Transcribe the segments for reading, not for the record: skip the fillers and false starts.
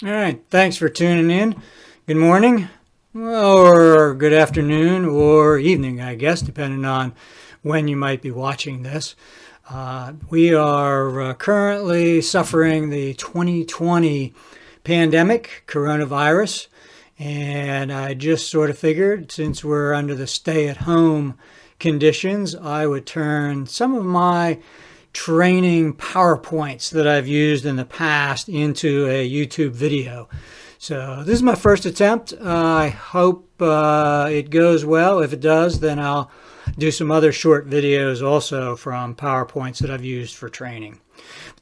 All right, thanks for tuning in. Good morning, or good afternoon, or evening, I guess, depending on when you might be watching this. We are currently suffering the 2020 pandemic, coronavirus, and I just sort of figured since we're under the stay at home conditions, I would turn some of my training PowerPoints that I've used in the past into a YouTube video. So this is my first attempt. I hope it goes well. If it does, then I'll do some other short videos also from PowerPoints that I've used for training.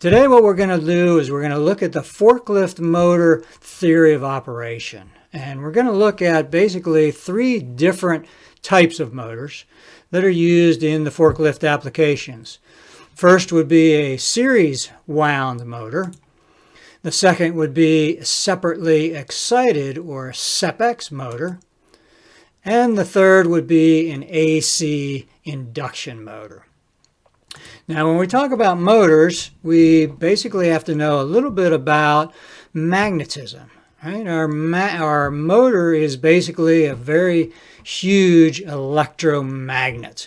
Today what we're going to do is we're going to look at the forklift motor theory of operation. And we're going to look at basically three different types of motors that are used in the forklift applications. First would be a series wound motor. The second would be a separately excited or SEPEX motor. And the third would be an AC induction motor. Now, when we talk about motors, we basically have to know a little bit about magnetism. Right? Our motor is basically a very huge electromagnet.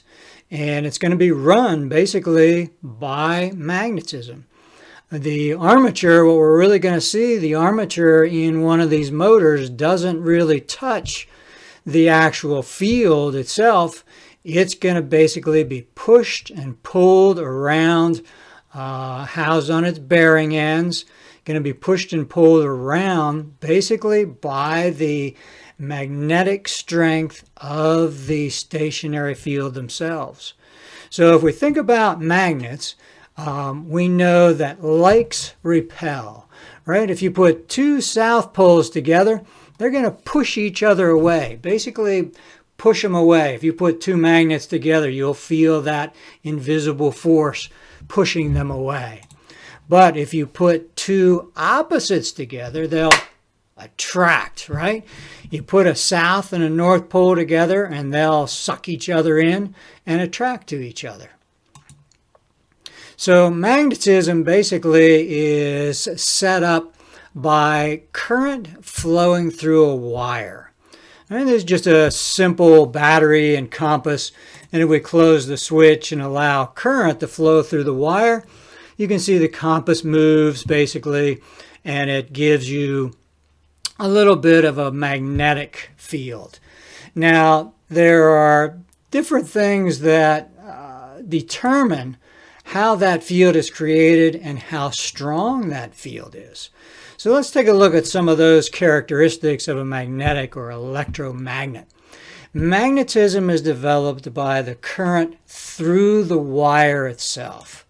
And it's going to be run basically by magnetism. The armature, what we're really going to see, the armature in one of these motors doesn't really touch the actual field itself. It's going to basically be pushed and pulled around, housed on its bearing ends, going to be pushed and pulled around basically by the magnetic strength of the stationary field themselves. So if we think about magnets, we know that likes repel, right? If you put two south poles together, they're going to push each other away, basically push them away. If you put two magnets together, you'll feel that invisible force pushing them away. But if you put two opposites together, they'll attract, right? You put a south and a north pole together and they'll suck each other in and attract to each other. So magnetism basically is set up by current flowing through a wire. And there's just a simple battery and compass, and if we close the switch and allow current to flow through the wire, you can see the compass moves basically, and it gives you a little bit of a magnetic field. Now, there are different things that determine how that field is created and how strong that field is. So let's take a look at some of those characteristics of a magnetic or electromagnet. Magnetism is developed by the current through the wire itself.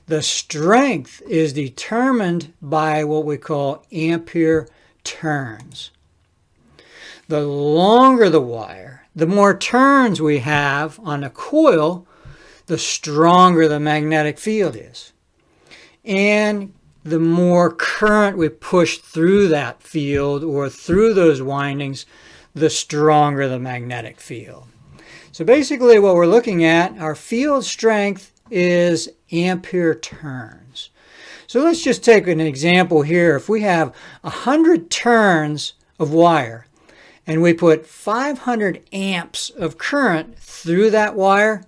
The strength is determined by what we call ampere turns. The longer the wire, the more turns we have on a coil, the stronger the magnetic field is. And the more current we push through that field or through those windings, the stronger the magnetic field. So basically what we're looking at, our field strength is ampere turns. So let's just take an example here. If we have 100 turns of wire and we put 500 amps of current through that wire,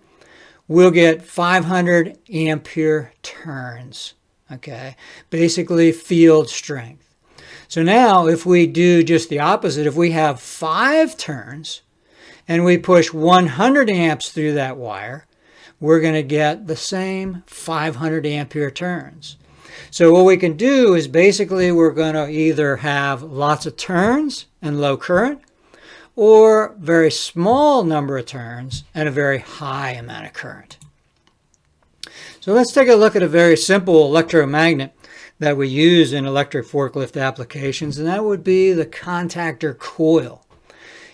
we'll get 500 ampere turns. Okay, basically field strength. So now if we do just the opposite, if we have 5 turns and we push 100 amps through that wire, we're going to get the same 500 ampere turns. So what we can do is basically we're going to either have lots of turns and low current, or very small number of turns and a very high amount of current. So let's take a look at a very simple electromagnet that we use in electric forklift applications, and that would be the contactor coil.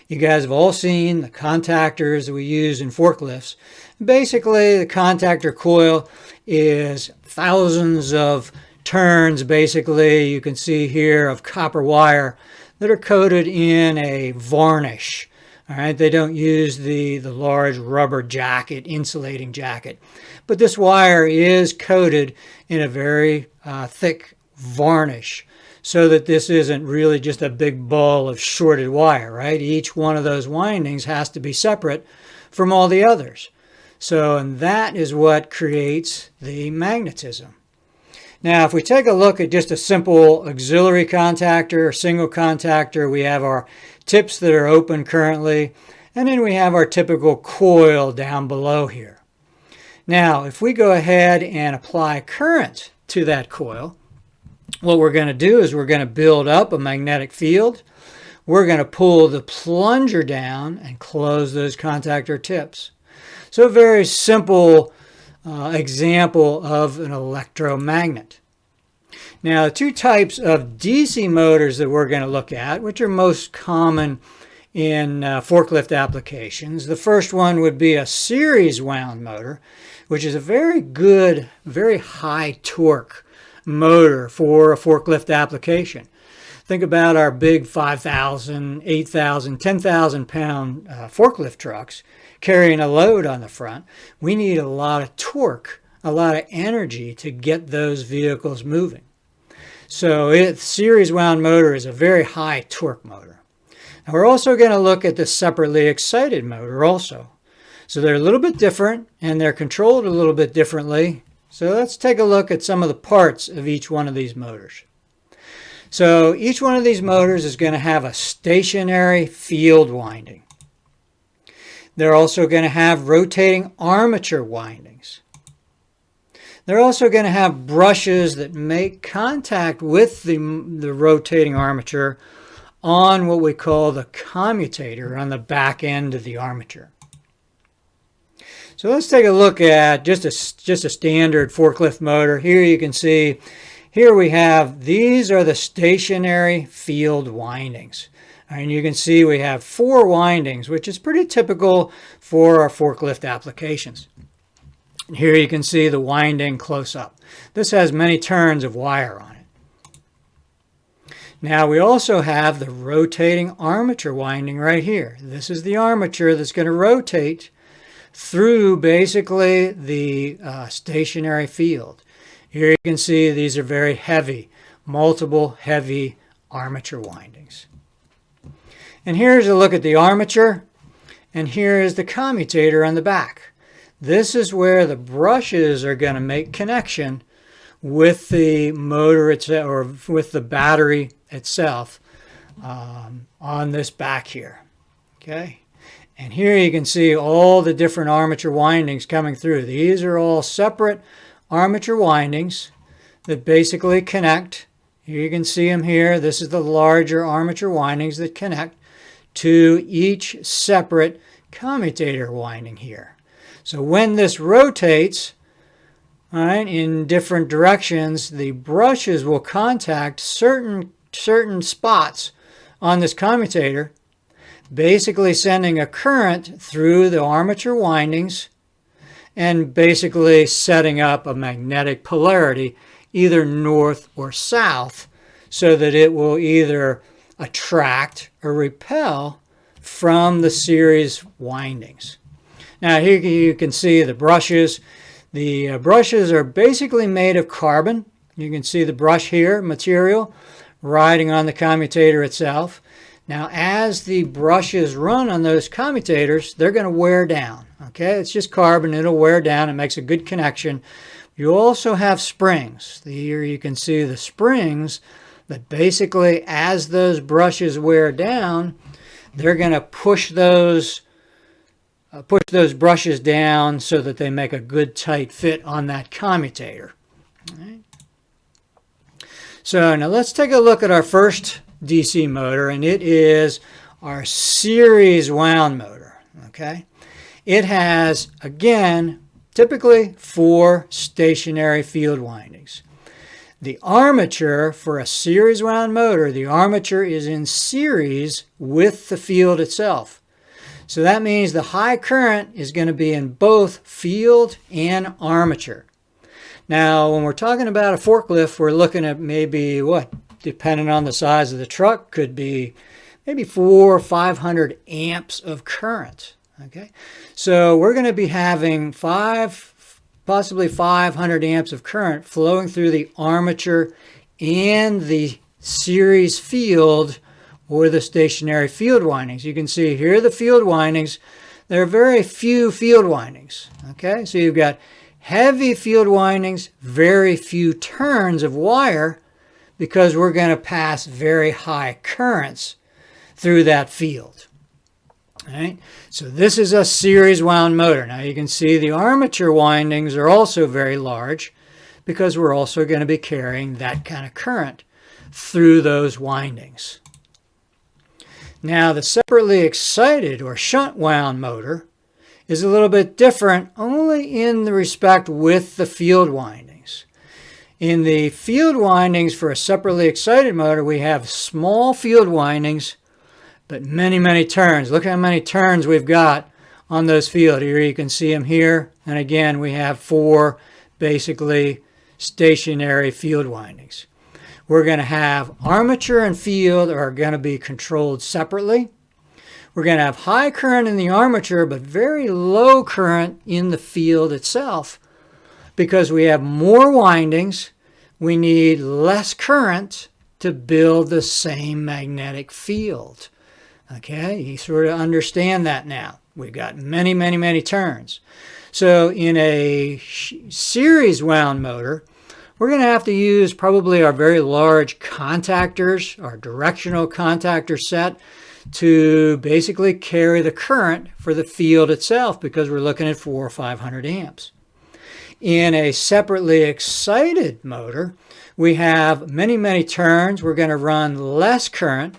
You guys have all seen the contactors that we use in forklifts. Basically, the contactor coil is thousands of turns, basically, you can see here, of copper wire that are coated in a varnish. All right, they don't use the large rubber jacket, insulating jacket. But this wire is coated in a very thick varnish so that this isn't really just a big ball of shorted wire, right? Each one of those windings has to be separate from all the others. So, and that is what creates the magnetism. Now, if we take a look at just a simple auxiliary contactor or single contactor, we have our tips that are open currently, and then we have our typical coil down below here. Now, if we go ahead and apply current to that coil, what we're going to do is we're going to build up a magnetic field. We're going to pull the plunger down and close those contactor tips. So a very simple example of an electromagnet. Now, the two types of DC motors that we're going to look at, which are most common in forklift applications. The first one would be a series wound motor, which is a very good, very high torque motor for a forklift application. Think about our big 5,000, 8,000, 10,000 pound forklift trucks carrying a load on the front. We need a lot of torque, a lot of energy to get those vehicles moving. So series wound motor is a very high torque motor. Now we're also going to look at the separately excited motor also. So they're a little bit different and they're controlled a little bit differently. So let's take a look at some of the parts of each one of these motors. So each one of these motors is going to have a stationary field winding. They're also going to have rotating armature windings. They're also going to have brushes that make contact with the rotating armature on what we call the commutator on the back end of the armature. So let's take a look at just a standard forklift motor. Here you can see, here we have, these are the stationary field windings. And you can see we have 4 windings, which is pretty typical for our forklift applications. And here you can see the winding close up. This has many turns of wire on it. Now we also have the rotating armature winding right here. This is the armature that's going to rotate through basically the stationary field. Here you can see these are very heavy, multiple heavy armature windings. And here's a look at the armature, and here is the commutator on the back. This is where the brushes are going to make connection with the motor itself, or with the battery itself on this back here. Okay. And here you can see all the different armature windings coming through. These are all separate armature windings that basically connect. Here you can see them here. This is the larger armature windings that connect to each separate commutator winding here. So when this rotates, all right, in different directions, the brushes will contact certain spots on this commutator, basically sending a current through the armature windings and basically setting up a magnetic polarity either north or south so that it will either attract or repel from the series windings. Now here you can see the brushes. The brushes are basically made of carbon. You can see the brush here, material, riding on the commutator itself. Now as the brushes run on those commutators, they're going to wear down. Okay, it's just carbon, it'll wear down, it makes a good connection. You also have springs. Here you can see the springs that basically as those brushes wear down, they're going to push those brushes down so that they make a good tight fit on that commutator. All right. So now let's take a look at our first DC motor, and it is our series wound motor. Okay, it has, again, typically 4 stationary field windings. The armature for a series wound motor, the armature is in series with the field itself. So that means the high current is going to be in both field and armature. Now, when we're talking about a forklift, we're looking at maybe, depending on the size of the truck, could be maybe 400 or 500 amps of current. Okay, so we're going to be having possibly 500 amps of current flowing through the armature and the series field or the stationary field windings. You can see here are the field windings. There are very few field windings. Okay, so you've got heavy field windings, very few turns of wire, because we're going to pass very high currents through that field. All right, so this is a series wound motor. Now you can see the armature windings are also very large because we're also going to be carrying that kind of current through those windings. Now the separately excited or shunt wound motor is a little bit different only in the respect with the field windings. In the field windings for a separately excited motor, we have small field windings, but many, many turns. Look how many turns we've got on those fields. Here you can see them here. And again, we have 4 basically stationary field windings. We're going to have armature and field are going to be controlled separately. We're going to have high current in the armature, but very low current in the field itself. Because we have more windings, we need less current to build the same magnetic field. Okay, you sort of understand that now. We've got many, many, many turns. So in a series wound motor, we're going to have to use probably our very large contactors, our directional contactor set, to basically carry the current for the field itself, because we're looking at 400 or 500 amps. In a separately excited motor, we have many, many turns. We're going to run less current.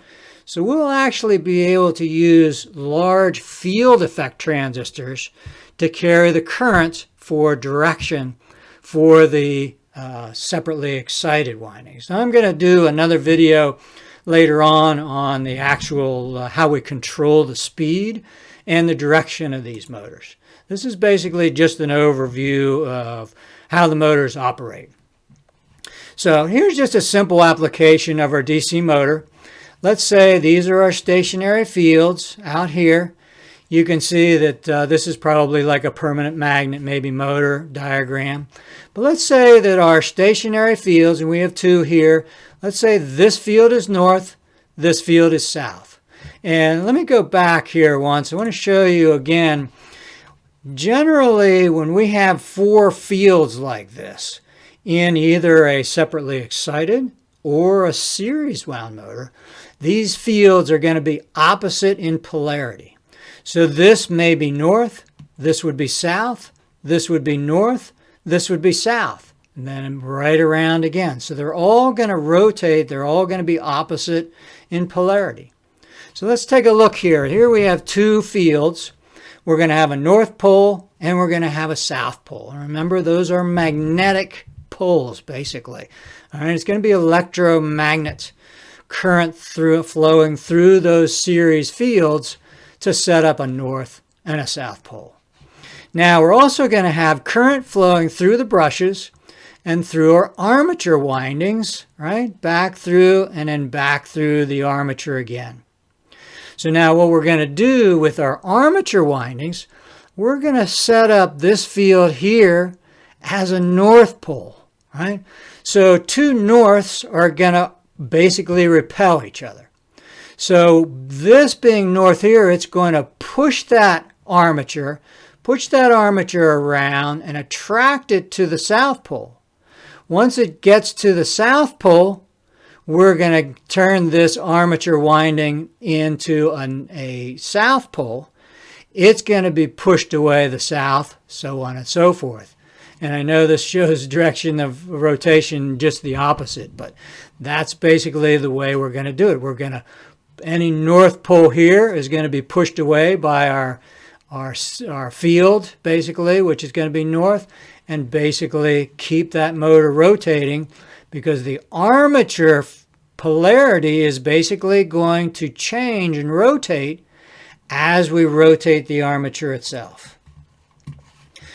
So we'll actually be able to use large field effect transistors to carry the current for direction for the separately excited windings. Now I'm going to do another video later on the actual how we control the speed and the direction of these motors. This is basically just an overview of how the motors operate. So here's just a simple application of our DC motor. Let's say these are our stationary fields out here. You can see that this is probably like a permanent magnet, maybe motor diagram. But let's say that our stationary fields, and we have 2 here, let's say this field is north, this field is south. And let me go back here once. I want to show you again. Generally, when we have 4 fields like this in either a separately excited or a series wound motor, these fields are going to be opposite in polarity. So this may be north, this would be south, this would be north, this would be south, and then right around again. So they're all going to rotate, they're all going to be opposite in polarity. So let's take a look here. Here we have 2 fields. We're going to have a north pole and we're going to have a south pole. And remember, those are magnetic poles, basically. All right, it's going to be electromagnet current flowing through those series fields to set up a north and a south pole. Now we're also going to have current flowing through the brushes and through our armature windings, right? Back through and then back through the armature again. So now what we're going to do with our armature windings, we're going to set up this field here as a north pole, right? So 2 norths are going to basically repel each other. So this being north here, it's going to push that armature around and attract it to the south pole. Once it gets to the south pole, we're going to turn this armature winding into a south pole. It's going to be pushed away the south, so on and so forth. And I know this shows direction of rotation just the opposite, but that's basically the way we're going to do it. We're going to, any north pole here is going to be pushed away by our field, basically, which is going to be north, and basically keep that motor rotating, because the armature polarity is basically going to change and rotate as we rotate the armature itself.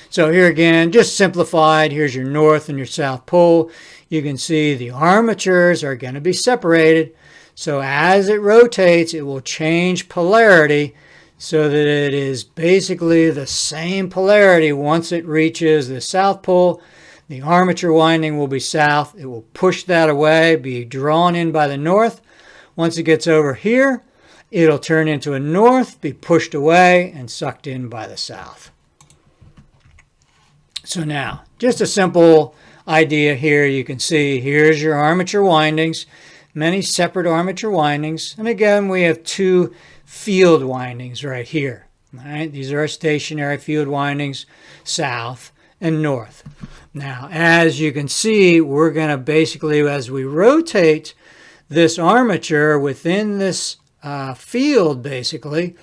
So here again, just simplified, here's your north and your south pole. You can see the armatures are going to be separated. So as it rotates, it will change polarity so that it is basically the same polarity once it reaches the south pole The armature winding will be south. It will push that away, be drawn in by the north. Once it gets over here, it'll turn into a north, be pushed away, and sucked in by the south. So now, just a simple idea here. You can see here's your armature windings, many separate armature windings. And again, we have two field windings right here. All right, these are our stationary field windings, south and north. Now, as you can see, we're going to basically, as we rotate this armature within this field, basically,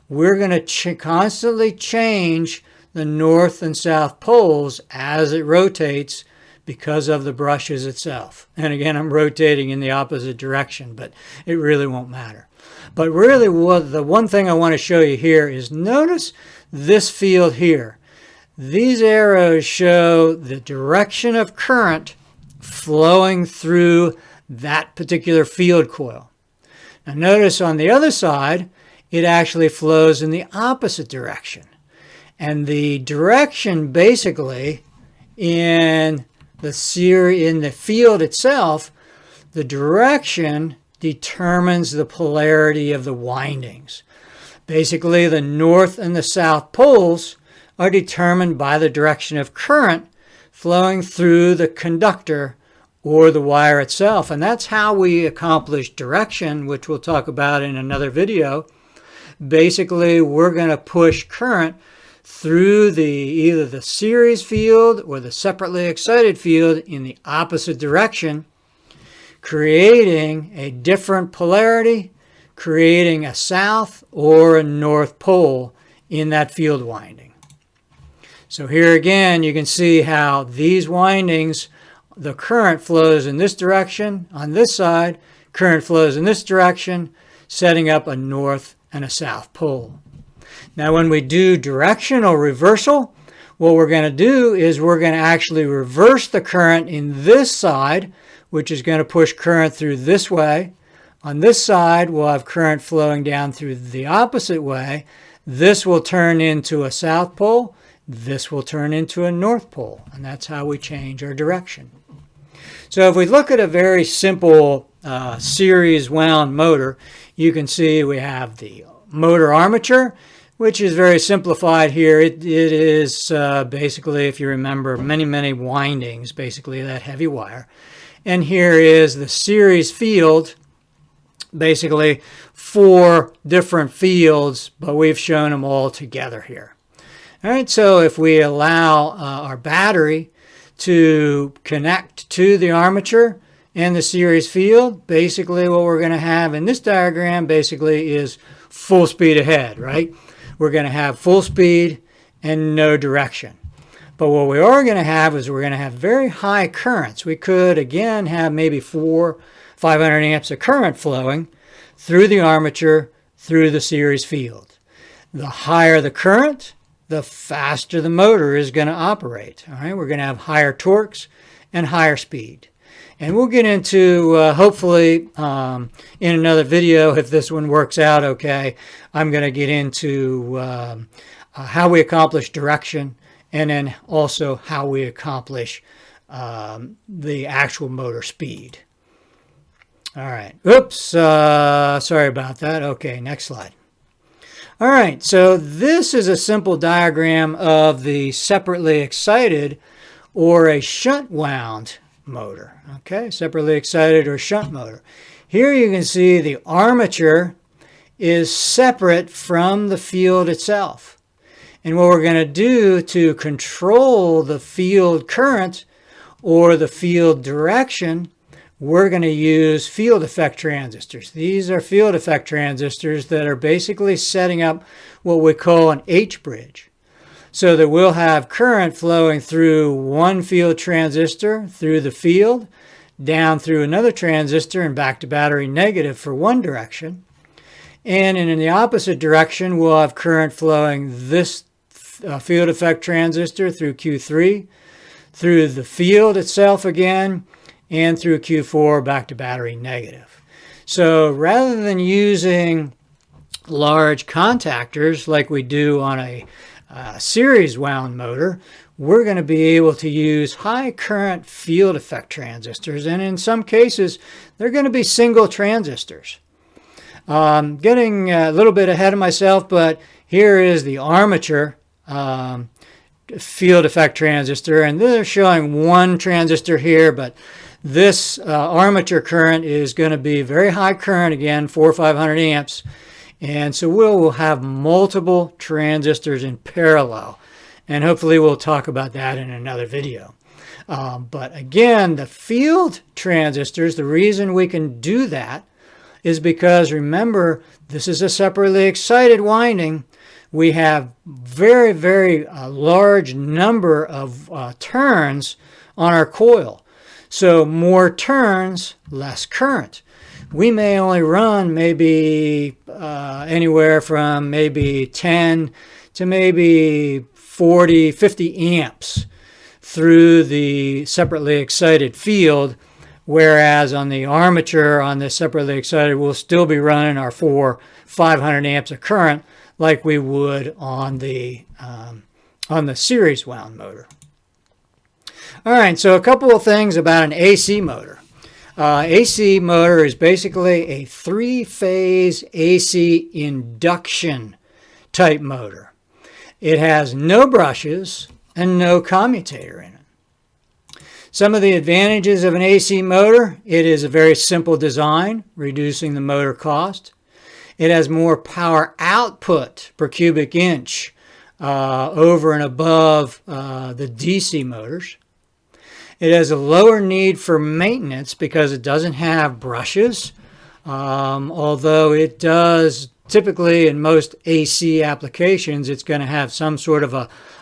we're going to constantly change the north and south poles as it rotates because of the brushes itself. And again, I'm rotating in the opposite direction, but it really won't matter. But really, the one thing I want to show you here is notice this field here. These arrows show the direction of current flowing through that particular field coil. Now notice on the other side, it actually flows in the opposite direction. And the direction basically in the field itself, the direction determines the polarity of the windings. Basically, the north and the south poles are determined by the direction of current flowing through the conductor or the wire itself. And that's how we accomplish direction, which we'll talk about in another video. Basically, we're going to push current through either the series field or the separately excited field in the opposite direction, creating a different polarity, creating a south or a north pole in that field winding. So here again, you can see how these windings, the current flows in this direction on this side, current flows in this direction, setting up a north and a south pole. Now when we do directional reversal, what we're going to do is we're going to actually reverse the current in this side, which is going to push current through this way. On this side, we'll have current flowing down through the opposite way. This will turn into a south pole. This will turn into a north pole, and that's how we change our direction. So if we look at a very simple series wound motor, you can see we have the motor armature, which is very simplified here. It is basically, if you remember, many windings, basically that heavy wire. And here is the series field, basically 4 different fields, but we've shown them all together here. All right, so if we allow our battery to connect to the armature and the series field, basically what we're going to have in this diagram basically is full speed ahead, right? We're going to have full speed and no direction. But what we are going to have is we're going to have very high currents. We could, again, have maybe 500 amps of current flowing through the armature, through the series field. The higher the current, the faster the motor is going to operate. All right, we're going to have higher torques and higher speed. And we'll get into, hopefully, in another video, if this one works out okay, I'm going to get into how we accomplish direction and then also how we accomplish the actual motor speed. All right. Oops. Sorry about that. Okay, next slide. All right, so this is a simple diagram of the separately excited or a shunt wound motor. Okay, separately excited or shunt motor. Here you can see the armature is separate from the field itself. And what we're going to do to control the field current or the field direction, we're going to use field effect transistors. These are field effect transistors that are basically setting up what we call an H-bridge. So that we'll have current flowing through one field transistor, through the field, down through another transistor and back to battery negative for one direction. And in the opposite direction, we'll have current flowing this field effect transistor through Q3, through the field itself again, and through Q4 back to battery negative. So rather than using large contactors like we do on a series wound motor, we're going to be able to use high current field effect transistors, and in some cases they're going to be single transistors. Getting a little bit ahead of myself, but here is the armature field effect transistor, and they're showing one transistor here, but this armature current is going to be very high current, again 400 or 500 amps, and so we'll have multiple transistors in parallel, and hopefully we'll talk about that in another video. But again, the field transistors, the reason we can do that is because, remember, this is a separately excited winding. We have very large number of turns on our coil. So more turns, less current. We may only run maybe anywhere from maybe 10 to maybe 40, 50 amps through the separately excited field, whereas on the armature, on the separately excited, we'll still be running our 500 amps of current like we would on the series wound motor. All right, so a couple of things about an AC motor. AC motor is basically a three-phase AC induction type motor. It has no brushes and no commutator in it. Some of the advantages of an AC motor: it is a very simple design, reducing the motor cost. It has more power output per cubic inch over and above the DC motors. It has a lower need for maintenance because it doesn't have brushes, although it does typically in most AC applications, it's going to have some sort of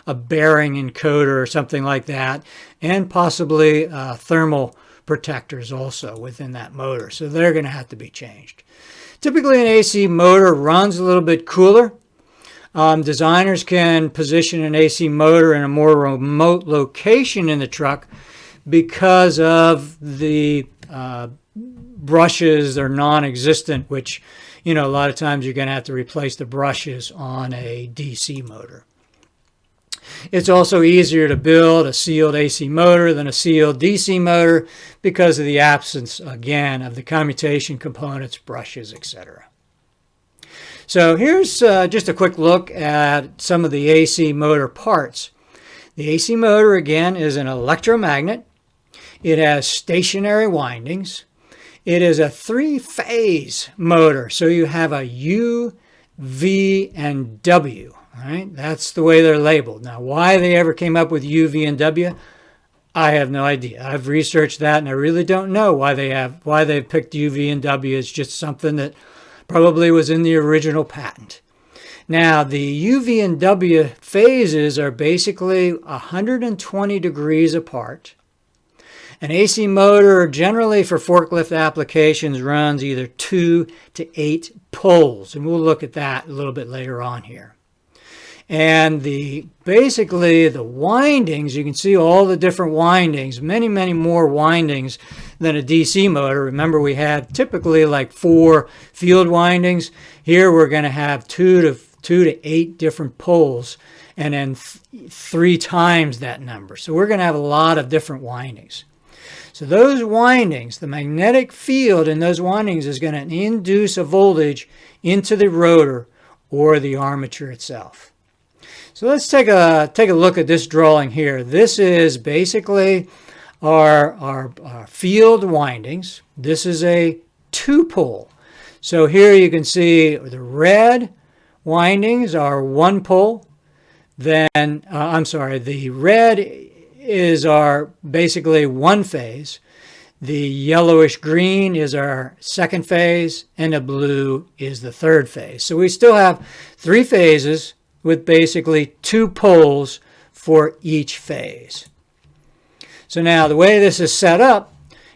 a bearing encoder or something like that, and possibly thermal protectors also within that motor. So they're going to have to be changed. Typically an AC motor runs a little bit cooler. Designers can position an AC motor in a more remote location in the truck because of the brushes are non-existent, which, you know, a lot of times you're going to have to replace the brushes on a DC motor. It's also easier to build a sealed AC motor than a sealed DC motor because of the absence, again, of the commutation components, brushes, etc. So here's just a quick look at some of the AC motor parts. The AC motor, again, is an electromagnet. It has stationary windings. It is a three-phase motor, so you have a U, V, and W. All right, that's the way they're labeled. Now, why they ever came up with U, V, and W, I have no idea. I've researched that, and I really don't know why they picked U, V, and W. It's just something that probably was in the original patent. Now, the U, V, and W phases are basically 120 degrees apart. An AC motor, generally for forklift applications, runs either 2 to 8 poles, and we'll look at that a little bit later on here. And basically the windings, you can see all the different windings, many more windings than a DC motor. Remember, we had typically like 4 field windings. Here we're going to have 2 to 8 different poles, and then 3 times that number. So we're going to have a lot of different windings. So those windings, the magnetic field in those windings is going to induce a voltage into the rotor or the armature itself. So let's take a look at this drawing here. This is basically our field windings. This is a 2-pole. So here you can see the red windings are 1 pole. Then, the red is our basically 1 phase. The yellowish green is our 2nd phase, and the blue is the 3rd phase. So we still have 3 phases with basically 2 poles for each phase. So now the way this is set up,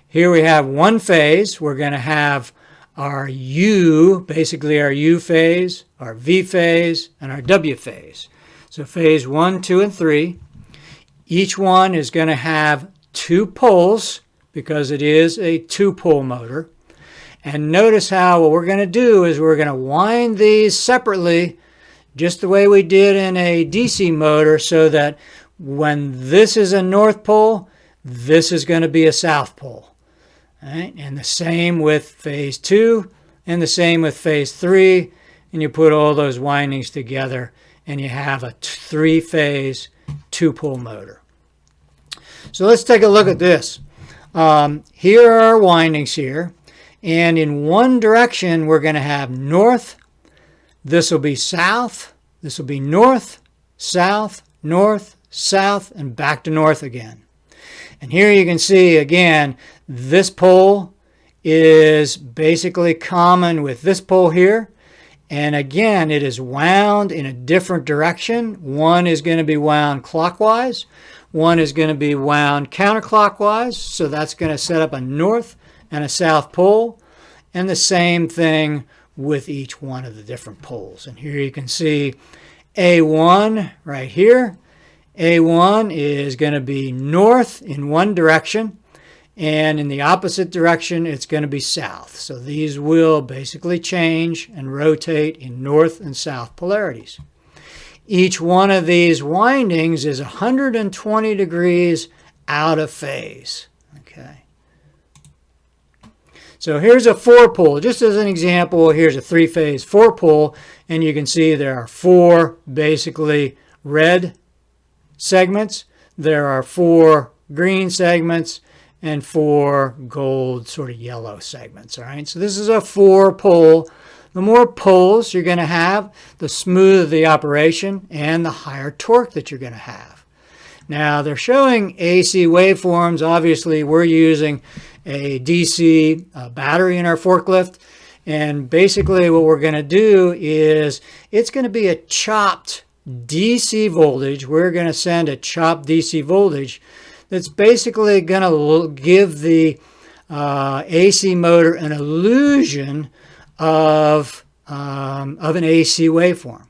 here we have 1 phase. We're going to have our U, basically our U phase, our V phase, and our W phase. So phase 1, 2, and 3. Each one is going to have 2 poles because it is a 2-pole motor. And notice how what we're going to do is we're going to wind these separately just the way we did in a DC motor, so that when this is a north pole, this is going to be a south pole. All right? And the same with phase 2 and the same with phase 3. And you put all those windings together and you have a 3-phase 2-pole motor. So let's take a look at this. Here are our windings here. And in one direction, we're going to have north. This will be south. This will be north, south, north, south, and back to north again. And here you can see, again, this pole is basically common with this pole here. And again, it is wound in a different direction. One is going to be wound clockwise. One is going to be wound counterclockwise. So that's going to set up a north and a south pole. And the same thing with each one of the different poles. And here you can see A1 right here. A1 is going to be north in one direction, and in the opposite direction it's going to be south. So these will basically change and rotate in north and south polarities. Each one of these windings is 120 degrees out of phase. Okay. So here's a 4-pole. Just as an example, here's a 3-phase 4-pole, and you can see there are 4 basically red segments, there are 4 green segments, and 4 gold sort of yellow segments. All right, so this is a 4-pole. The more poles you're going to have, the smoother the operation and the higher torque that you're going to have. Now they're showing AC waveforms. Obviously we're using a DC battery in our forklift, and basically what we're going to do is it's going to be a chopped DC voltage. We're going to send a chopped DC voltage that's basically going to give the AC motor an illusion of an AC waveform.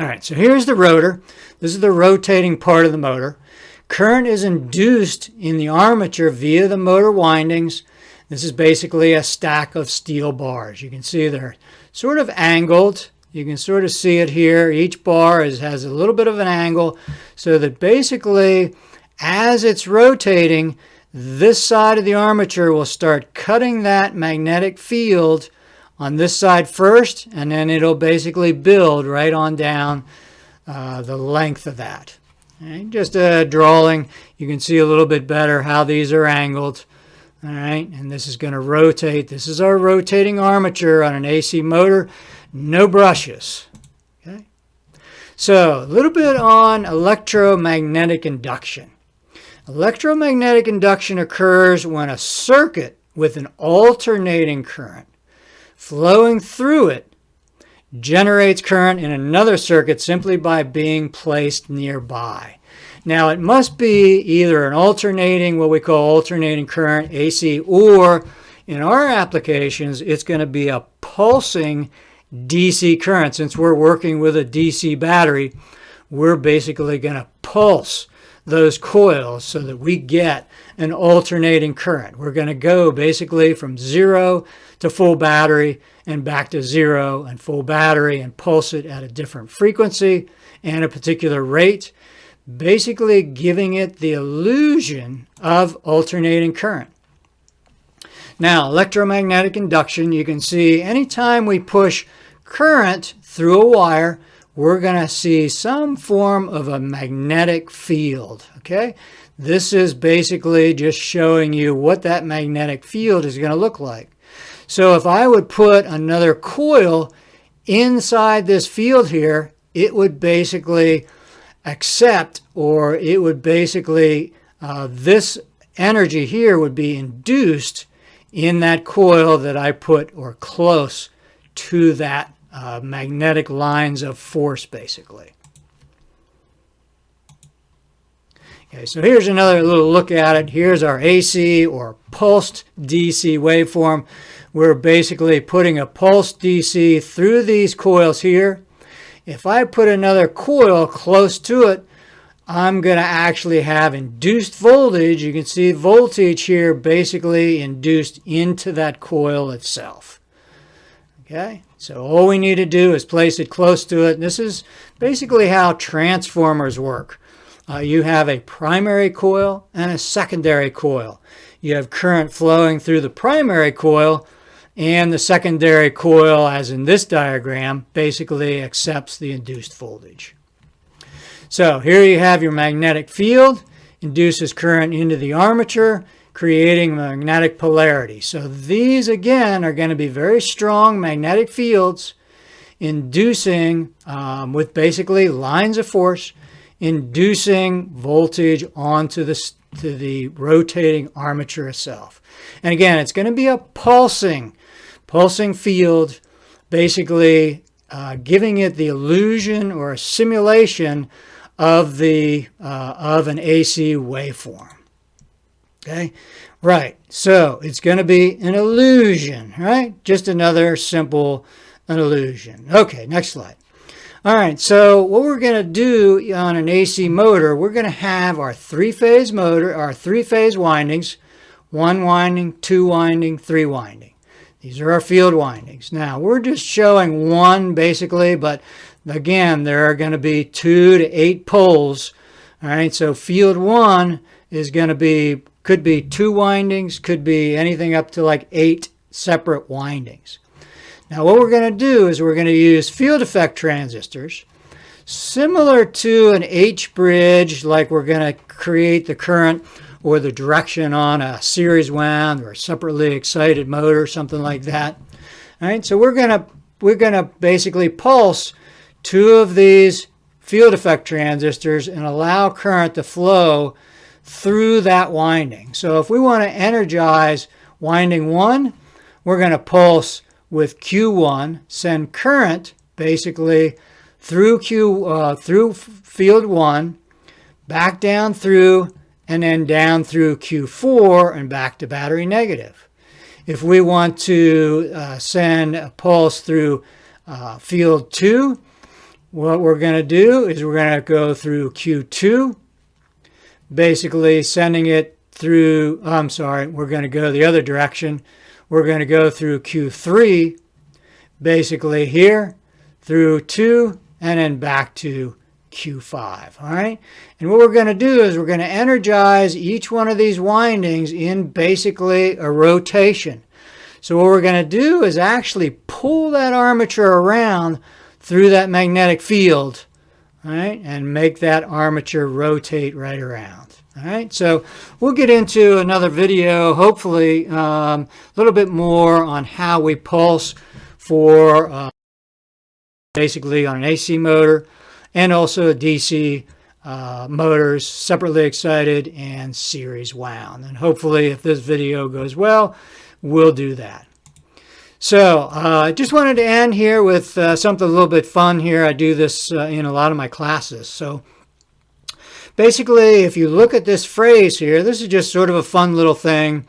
All right, so here's the rotor. This is the rotating part of the motor. Current is induced in the armature via the motor windings. This is basically a stack of steel bars. You can see they're sort of angled. You can sort of see it here. Each bar has a little bit of an angle, so that basically as it's rotating, this side of the armature will start cutting that magnetic field on this side first, and then it'll basically build right on down the length of that. Okay, just a drawing. You can see a little bit better how these are angled. All right, and this is going to rotate. This is our rotating armature on an AC motor. No brushes. Okay, so a little bit on electromagnetic induction. Electromagnetic induction occurs when a circuit with an alternating current flowing through it generates current in another circuit simply by being placed nearby. Now it must be either an alternating, what we call alternating current, AC, or in our applications it's going to be a pulsing DC current. Since we're working with a DC battery, we're basically going to pulse those coils so that we get an alternating current. We're going to go basically from 0 to full battery and back to 0 and full battery and pulse it at a different frequency and a particular rate, basically giving it the illusion of alternating current. Now, electromagnetic induction, you can see anytime we push current through a wire, we're going to see some form of a magnetic field. Okay, this is basically just showing you what that magnetic field is going to look like. So if I would put another coil inside this field here, it would basically accept, or it would basically, this energy here would be induced in that coil that I put or close to that magnetic lines of force, basically. Okay, so here's another little look at it. Here's our AC or pulsed DC waveform. We're basically putting a pulsed DC through these coils here. If I put another coil close to it, I'm going to actually have induced voltage. You can see voltage here basically induced into that coil itself. Okay, so all we need to do is place it close to it. This is basically how transformers work. You have a primary coil and a secondary coil. You have current flowing through the primary coil, and the secondary coil, as in this diagram, basically accepts the induced voltage. So here you have your magnetic field, induces current into the armature, creating magnetic polarity. So these, again, are going to be very strong magnetic fields, inducing, with basically lines of force, inducing voltage onto the rotating armature itself. And again, it's going to be a pulsing field, basically giving it the illusion or a simulation of an AC waveform. Okay, right. So it's going to be an illusion, right? Just another simple illusion. Okay, next slide. All right, so what we're going to do on an AC motor, we're going to have our three-phase motor, our three-phase windings, one winding, two winding, three winding. These are our field windings. Now, we're just showing one basically, but again, there are going to be 2 to 8 poles. All right, so field 1 is going to be, could be 2 windings, could be anything up to like 8 separate windings. Now what we're going to do is we're going to use field effect transistors, similar to an H-bridge, like we're going to create the current or the direction on a series wound or a separately excited motor, something like that. All right, so we're going to basically pulse 2 of these field effect transistors and allow current to flow through that winding. So if we want to energize winding 1, we're going to pulse with Q1, send current basically through through field 1, back down through, and then down through Q4 and back to battery negative. If we want to send a pulse through field 2, what we're going to do is we're going to go through Q2, basically sending it through, we're going to go the other direction. We're going to go through Q3, basically here, through 2, and then back to Q5, all right? And what we're going to do is we're going to energize each one of these windings in basically a rotation. So what we're going to do is actually pull that armature around through that magnetic field, all right, and make that armature rotate right around. All right, so we'll get into another video, hopefully a little bit more on how we pulse for basically on an AC motor and also DC motors, separately excited and series wound. And hopefully, if this video goes well, we'll do that. So I just wanted to end here with something a little bit fun here. I do this in a lot of my classes. So basically, if you look at this phrase here, this is just sort of a fun little thing.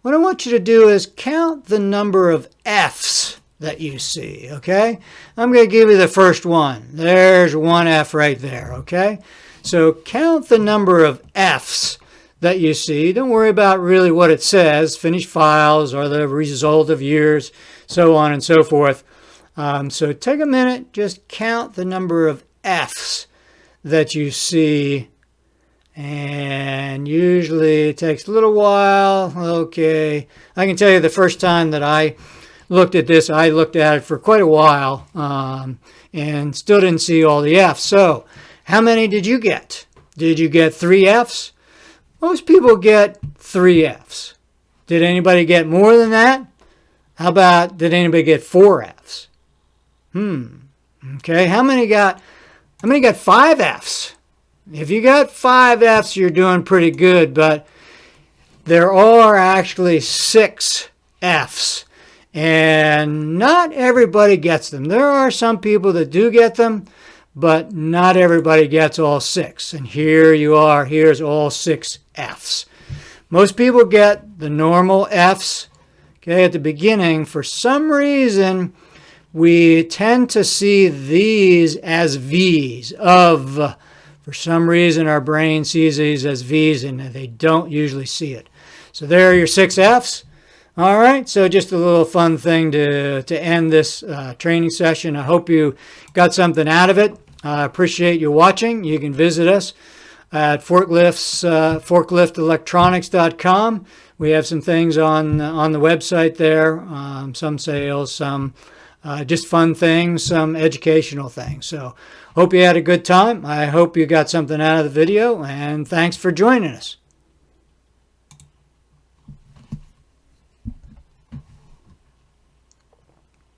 What I want you to do is count the number of F's that you see, okay? I'm going to give you the first one. There's one F right there, okay? So count the number of F's that you see. Don't worry about really what it says. Finished files are the result of years, so on and so forth. So take a minute, just count the number of F's that you see. And usually it takes a little while. Okay, I can tell you the first time that I looked at this, I looked at it for quite a while and still didn't see all the F's. So how many did you get? Did you get 3 F's? Most people get 3 F's. Did anybody get more than that? How about, did anybody get 4 F's? Okay, how many got 5 F's? If you got 5 F's, you're doing pretty good, but there are actually 6 F's, and not everybody gets them. There are some people that do get them, but not everybody gets all 6. And here you are, here's all 6 F's. Most people get the normal F's, okay, at the beginning. For some reason, we tend to see these as V's, of. For some reason, our brain sees these as V's, and they don't usually see it. So there are your 6 F's. All right, so just a little fun thing to end this training session. I hope you got something out of it. I appreciate you watching. You can visit us at forkliftelectronics.com. We have some things on the website there, some sales, some just fun things, some educational things. So hope you had a good time. I hope you got something out of the video, and thanks for joining us.